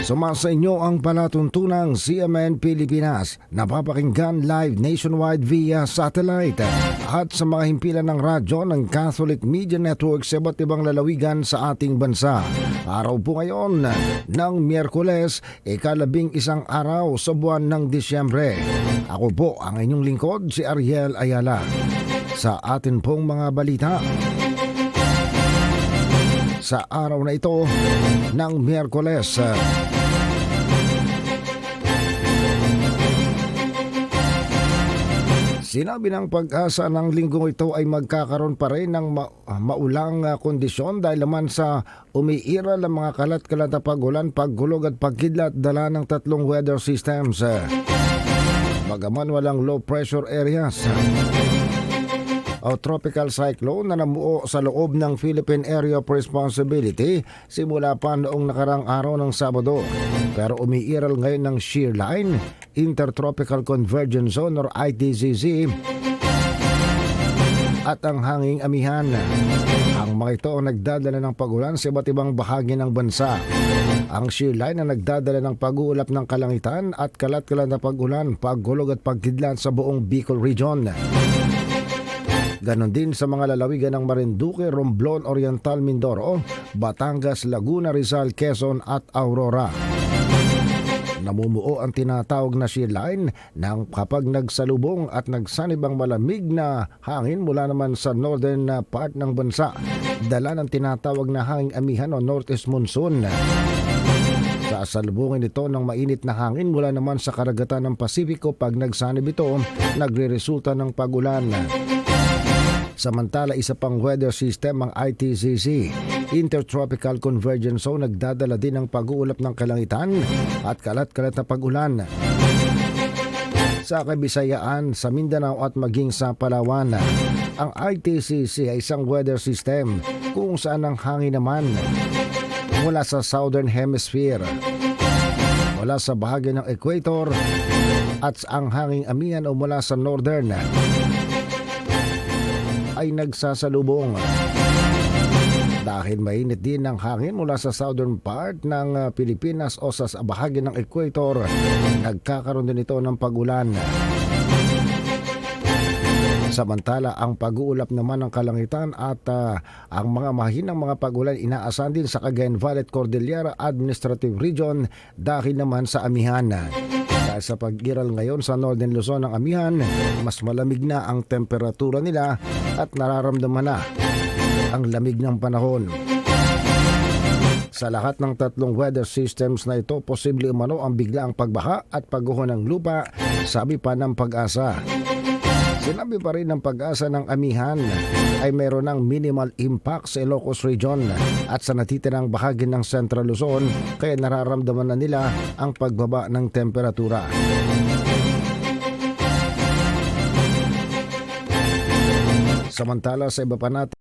Sumasa inyo ang palatuntunang CMN Pilipinas, napapakinggan live nationwide via satellite at sa mga himpilan ng radyo ng Catholic Media Network sa iba't ibang lalawigan sa ating bansa. Araw po ngayon ng Miyerkules, ika-11 araw sa buwan ng Disyembre. Ako po ang inyong lingkod, si Ariel Ayala. Sa atin pong mga balita sa araw na ito ng Miyerkules, sinabi ng Pag-asa ng linggong ito ay magkakaroon pa rin ng maulang kondisyon dahil naman sa umiiral ang mga kalat-kalat na pagulan, paggulog at pagkidlat dala ng tatlong weather systems. Bagaman walang low pressure areas o tropical cyclone na namuo sa loob ng Philippine Area of Responsibility simula pa noong nakarang araw ng Sabado. Pero umiiral ngayon ng shear line, Intertropical Convergence Zone or ITCZ, at ang hanging amihan. Ang mga ito ang nagdadala ng pagulan sa iba't ibang bahagi ng bansa. Ang shear line na nagdadala ng pag-uulap ng kalangitan at kalat-kalat na pagulan, paggulog at pagkidlat sa buong Bicol Region. Ganon din sa mga lalawigan ng Marinduque, Romblon, Oriental, Mindoro, Batangas, Laguna, Rizal, Quezon at Aurora. Namumuo ang tinatawag na shear line nang kapag nagsalubong at nagsanib ang malamig na hangin mula naman sa northern part ng bansa, dala ng tinatawag na hanging amihan o northeast monsoon. Sasalubungin ito ng mainit na hangin mula naman sa karagatan ng Pasipiko. Pag nagsanib ito, nagre-resulta ng pagulan. Samantala, isa pang weather system ang ITCZ, Intertropical Convergence Zone, nagdadala din ng pag-uulap ng kalangitan at kalat-kalat na pag-ulan sa Kabisayaan, sa Mindanao at maging sa Palawan. Ang ITCZ ay isang weather system kung saan ang hangin naman mula sa Southern Hemisphere, mula sa bahagi ng Equator, at ang hanging amihan o mula sa Northern ay nagsasalubong. Dahil mainit din ang hangin mula sa southern part ng Pilipinas o sa bahagi ng Equator, nagkakaroon din ito ng pagulan. Samantala, ang pag-uulap naman ng kalangitan at ang mga mahinang mga pagulan inaasahan din sa Cagayan Valley at Cordillera Administrative Region dahil naman sa amihan. Dahil sa pag-iral ngayon sa Northern Luzon ng amihan, mas malamig na ang temperatura nila at nararamdaman na ang lamig ng panahon. Sa lahat ng tatlong weather systems na ito, posible umano ang biglaang pagbaha at pagguho ng lupa, sabi pa ng Pag-asa. Sinabi pa rin ng Pag-asa ng amihan ay mayroon ng minimal impact sa Ilocos Region at sa natitirang bahagi ng Central Luzon, kaya nararamdaman na nila ang pagbaba ng temperatura. Samantala, sa iba pa natin